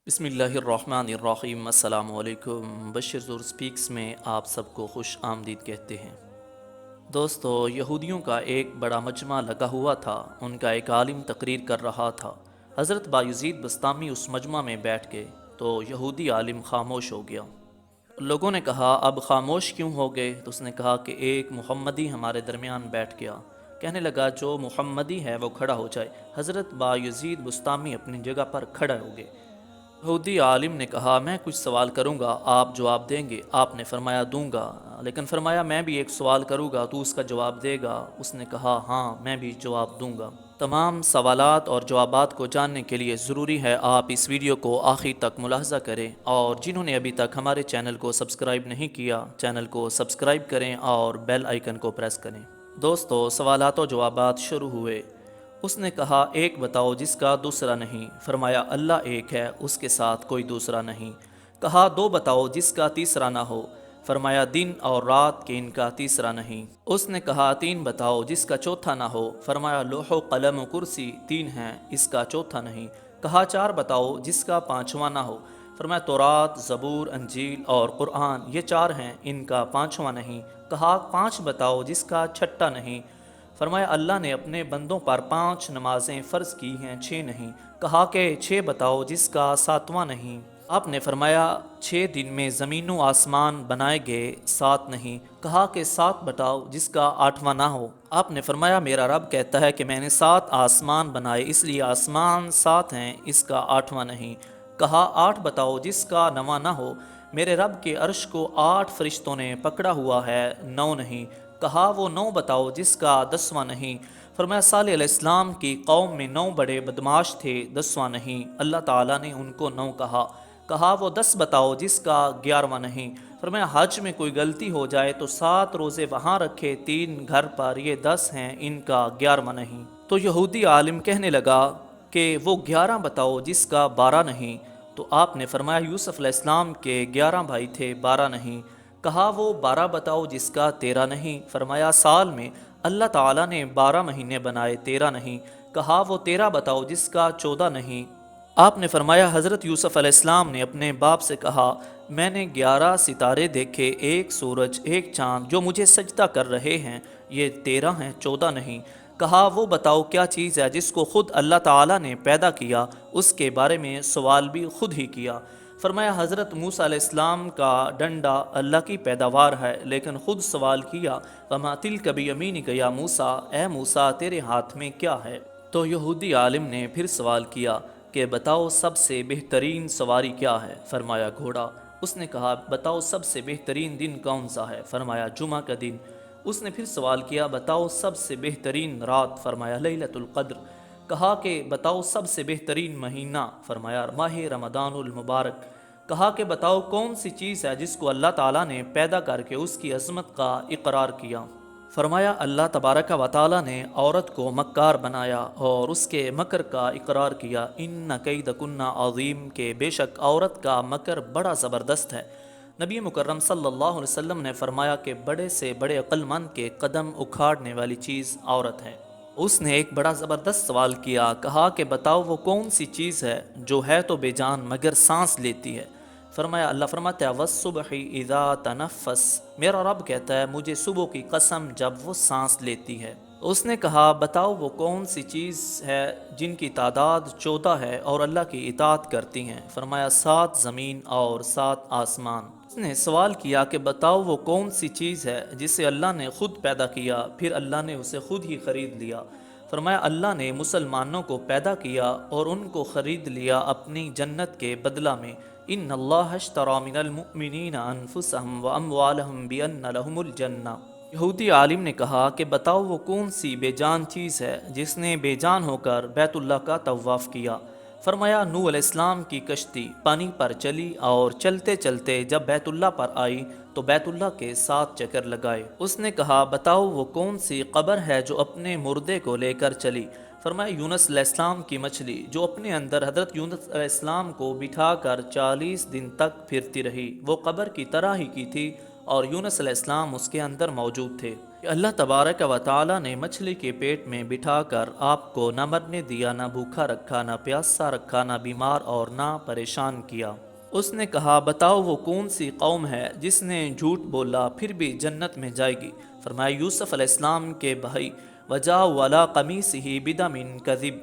बिस्मिल्लाहिर्रहमानिर्रहीम। अस्सलाम वालेकुम। बशीर ज़ुर स्पीक्स में आप सबको खुश आमदीद कहते हैं। दोस्तों, यहूदियों का एक बड़ा मजमा लगा हुआ था। उनका एक आलिम तकरीर कर रहा था। हज़रत बायज़ीद बस्तामी उस मजमा में बैठ गए तो यहूदी आलिम खामोश हो गया। लोगों ने कहा, अब खामोश क्यों हो गए? तो उसने कहा कि एक मुहम्मदी हमारे दरमियान बैठ गया। कहने लगा, जो मुहम्मदी है वो खड़ा हो जाए। हज़रत बायज़ीद बस्तामी अपनी जगह पर खड़े हो गए। यहूदी आलिम ने कहा, मैं कुछ सवाल करूंगा, आप जवाब देंगे? आपने फरमाया, दूंगा। लेकिन फरमाया, मैं भी एक सवाल करूंगा, तू उसका जवाब देगा? उसने कहा, हाँ, मैं भी जवाब दूंगा। तमाम सवालात और जवाबात को जानने के लिए ज़रूरी है आप इस वीडियो को आखिर तक मुलाहज़ा करें, और जिन्होंने अभी तक हमारे चैनल को सब्सक्राइब नहीं किया, चैनल को सब्सक्राइब करें और बेल आइकन को प्रेस करें। दोस्तों, सवालात और जवाबात शुरू हुए। उसने कहा, एक बताओ जिसका दूसरा नहीं। फरमाया, अल्लाह एक है, उसके साथ कोई दूसरा नहीं। कहा, दो बताओ जिसका तीसरा ना हो। फरमाया, दिन और रात के इनका तीसरा नहीं। उसने कहा, तीन बताओ जिसका चौथा ना हो। फरमाया, लोहो कलम कुर्सी तीन हैं, इसका चौथा नहीं। कहा, चार बताओ जिसका पांचवा ना हो। फरमाया, तौरात, ज़बूर, अंजील और कुरान ये चार हैं, इनका पांचवा नहीं। कहा, पांच बताओ जिसका छठा नहीं। फरमाया, अल्लाह ने अपने बंदों पर 5 नमाजें फ़र्ज़ की हैं, 6 नहीं। कहा कि 6 बताओ जिसका सातवां नहीं। आपने फरमाया, 6 दिन में ज़मीन व आसमान बनाए गए, 7 नहीं। कहा कि 7 बताओ जिसका आठवां ना हो। आपने फरमाया, मेरा रब कहता है कि मैंने 7 आसमान बनाए, इसलिए आसमान 7 हैं, इसका आठवां नहीं। कहा, 8 बताओ जिसका नवां ना हो। मेरे रब के अर्श को 8 फरिश्तों ने पकड़ा हुआ है, 9 नहीं। कहा, वो 9 बताओ जिसका 10वां नहीं। फरमाया, सालेह अलैहिस्सलाम की कौम में 9 बड़े बदमाश थे, 10वां नहीं। अल्लाह ताला ने उनको 9 कहा। कहा, वो 10 बताओ जिसका 11वां नहीं। फरमाया, हज में कोई गलती हो जाए तो 7 रोज़े वहाँ रखे, 3 घर पर, ये 10 हैं, इनका 11वां नहीं। तो यहूदी आलिम कहने लगा कि वो 11 बताओ जिसका 12 नहीं। तो आपने फरमाया, यूसुफ अलैहिस्सलाम के 11 भाई थे, 12 नहीं। कहा, वो 12 बताओ जिसका 13 नहीं। फरमाया, साल में अल्लाह ताला ने 12 महीने बनाए, 13 नहीं। कहा, वो 13 बताओ जिसका 14 नहीं। आपने फरमाया, हज़रत यूसुफ अलैहिस्सलाम ने अपने बाप से कहा, मैंने 11 सितारे देखे, एक सूरज, एक चाँद, जो मुझे सजदा कर रहे हैं, ये 13 हैं, 14 नहीं। कहा, वो बताओ क्या चीज़ है जिसको ख़ुद अल्लाह ताला ने पैदा किया, उसके बारे में सवाल भी ख़ुद ही किया। फरमाया, हज़रत मूसा अलैहिस्सलाम का डंडा अल्लाह की पैदावार है, लेकिन ख़ुद सवाल किया, वमा तिल्का बियमीनिका या मूसा, ए मूसा तेरे हाथ में क्या है? तो यहूदी आलिम ने फिर सवाल किया कि बताओ सबसे बेहतरीन सवारी क्या है? फरमाया, घोड़ा। उसने कहा, बताओ सबसे बेहतरीन दिन कौन सा है? फरमाया, जुमा का दिन। उसने फिर सवाल किया, बताओ सबसे बेहतरीन रात? फरमाया, लैलतुल क़द्र। कहा कि बताओ सबसे बेहतरीन महीना? फरमाया, माह रमदानुल मुबारक। कहा कि बताओ कौन सी चीज़ है जिसको अल्लाह ताला ने पैदा करके उसकी अज़मत का इकरार किया? फरमाया, अल्लाह तबारक व तआला ने औरत को मक्कार बनाया और उसके मकर का इकरार किया। इन्ना कैदकुन्ना अज़ीम, के बेशक औरत का मकर बड़ा ज़बरदस्त है। नबी मुकर्रम सल्लल्लाहु अलैहि वसल्लम ने फरमाया कि बड़े से बड़े अक्लमंद के कदम उखाड़ने वाली चीज़ औरत है। उसने एक बड़ा ज़बरदस्त सवाल किया। कहा कि बताओ वो कौन सी चीज़ है जो है तो बेजान मगर सांस लेती है? फरमाया, अल्लाह फरमाता है, वस्सुबहि इज़ा तनफ़्फ़स, मेरा रब कहता है मुझे सुबह की कसम जब वो सांस लेती है। उसने कहा, बताओ वो कौन सी चीज़ है जिनकी तादाद 14 है और अल्लाह की इताअत करती हैं? फरमाया, 7 ज़मीन और 7 आसमान। उसने सवाल किया कि बताओ वो कौन सी चीज़ है जिसे अल्लाह ने ख़ुद पैदा किया, फिर अल्लाह ने उसे ख़ुद ही ख़रीद लिया? फरमाया, अल्लाह ने मुसलमानों को पैदा किया और उनको ख़रीद लिया अपनी जन्नत के बदला में। इन्नल्लाह अश्तरा मिनल मुअमिनीना अनफुसहम व अम्वालहम बिअन्न लहुमुल जन्ना। यहूदी आलिम ने कहा कि बताओ वो कौन सी बेजान चीज़ है जिसने बेजान होकर बैतुल्लाह का तवाफ़ किया? फरमाया, नूह अलैहिस्सलाम की कश्ती पानी पर चली और चलते चलते जब बैतुल्लाह पर आई तो बैतुल्लाह के 7 चक्कर लगाए। उसने कहा, बताओ वो कौन सी कब्र है जो अपने मुर्दे को लेकर चली? फरमाया, यूनुस अलैहिस्सलाम की मछली जो अपने अंदर हज़रत यूनुस अलैहिस्सलाम को बिठाकर 40 दिन तक फिरती रही, वो कब्र की तरह ही की थी और यूनुस अलैहिस्सलाम उसके अंदर मौजूद थे। کہ اللہ تبارک و تعالی نے مچھلی کے پیٹ میں بٹھا کر آپ کو نہ مرنے دیا، نہ بھوکا رکھا، نہ پیاسا رکھا، نہ بیمار اور نہ پریشان کیا۔ اس نے کہا بتاؤ وہ کون سی قوم ہے جس نے جھوٹ بولا پھر بھی جنت میں جائے گی؟ فرمایا یوسف علیہ السلام کے بھائی، وجاء علی قمیصہ بدم کذب۔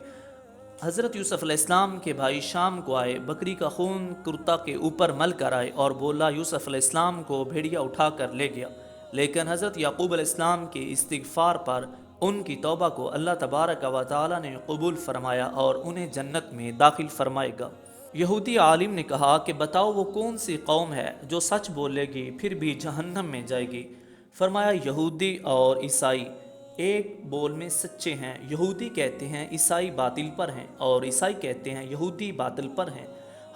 حضرت یوسف علیہ السلام کے بھائی شام کو آئے، بکری کا خون کرتا کے اوپر مل کر آئے اور بولا یوسف علیہ السلام کو بھیڑیا اٹھا کر لے گیا، لیکن حضرت یعقوب علیہ السلام کے استغفار پر ان کی توبہ کو اللہ تبارک و تعالی نے قبول فرمایا اور انہیں جنت میں داخل فرمائے گا۔ یہودی عالم نے کہا کہ بتاؤ وہ کون سی قوم ہے جو سچ بولے گی پھر بھی جہنم میں جائے گی؟ فرمایا یہودی اور عیسائی ایک بول میں سچے ہیں، یہودی کہتے ہیں عیسائی باطل پر ہیں اور عیسائی کہتے ہیں یہودی باطل پر ہیں،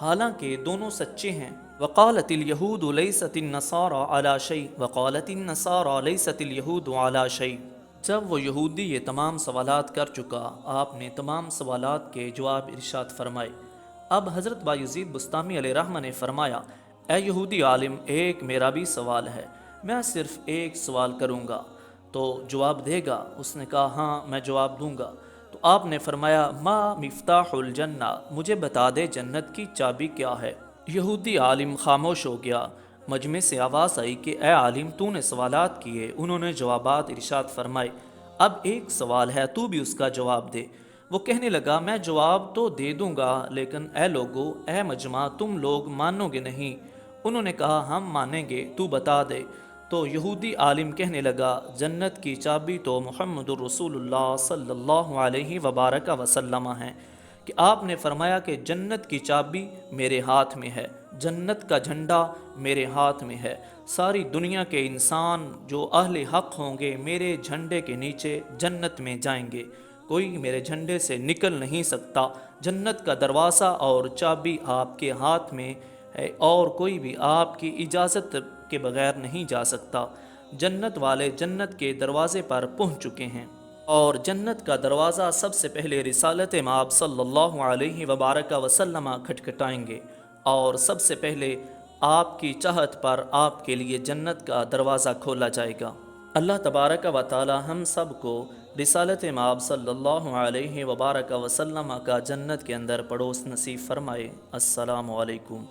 حالانکہ دونوں سچے ہیں۔ وقالت الیہود لیست النصارى علی شیء وقالت النصارى لیست الیہود علی شیء۔ جب وہ یہودی یہ تمام سوالات کر چکا، آپ نے تمام سوالات کے جواب ارشاد فرمائے۔ اب حضرت بایزید بستامی علیہ رحمہ نے فرمایا اے یہودی عالم، ایک میرا بھی سوال ہے، میں صرف ایک سوال کروں گا تو جواب دے گا؟ اس نے کہا ہاں میں جواب دوں گا۔ تو آپ نے فرمایا ما مفتاح الجنہ، مجھے بتا دے جنت کی چابی کیا ہے؟ یہودی عالم خاموش ہو گیا۔ مجمع سے آواز آئی کہ اے عالم تو نے سوالات کیے، انہوں نے جوابات ارشاد فرمائے، اب ایک سوال ہے تو بھی اس کا جواب دے۔ وہ کہنے لگا میں جواب تو دے دوں گا لیکن اے لوگو، اے مجمع، تم لوگ مانو گے نہیں۔ انہوں نے کہا ہم مانیں گے، تو بتا دے۔ تو یہودی عالم کہنے لگا جنت کی چابی تو محمد الرسول اللہ صلی اللہ علیہ وبارک وسلم ہے، کہ آپ نے فرمایا کہ جنت کی چابی میرے ہاتھ میں ہے، جنت کا جھنڈا میرے ہاتھ میں ہے، ساری دنیا کے انسان جو اہل حق ہوں گے میرے جھنڈے کے نیچے جنت میں جائیں گے، کوئی میرے جھنڈے سے نکل نہیں سکتا، جنت کا دروازہ اور چابی آپ کے ہاتھ میں ہے اور کوئی بھی آپ کی اجازت کے بغیر نہیں جا سکتا۔ جنت والے جنت کے دروازے پر پہنچ چکے ہیں اور جنت کا دروازہ سب سے پہلے رسالت مآب صلی اللہ علیہ وبارک وسلم کھٹکھٹائیں گے اور سب سے پہلے آپ کی چاہت پر آپ کے لیے جنت کا دروازہ کھولا جائے گا۔ اللہ تبارک و تعالی ہم سب کو رسالت مآب صلی اللہ علیہ وبارک وسلم کا جنت کے اندر پڑوس نصیب فرمائے۔ السلام علیکم۔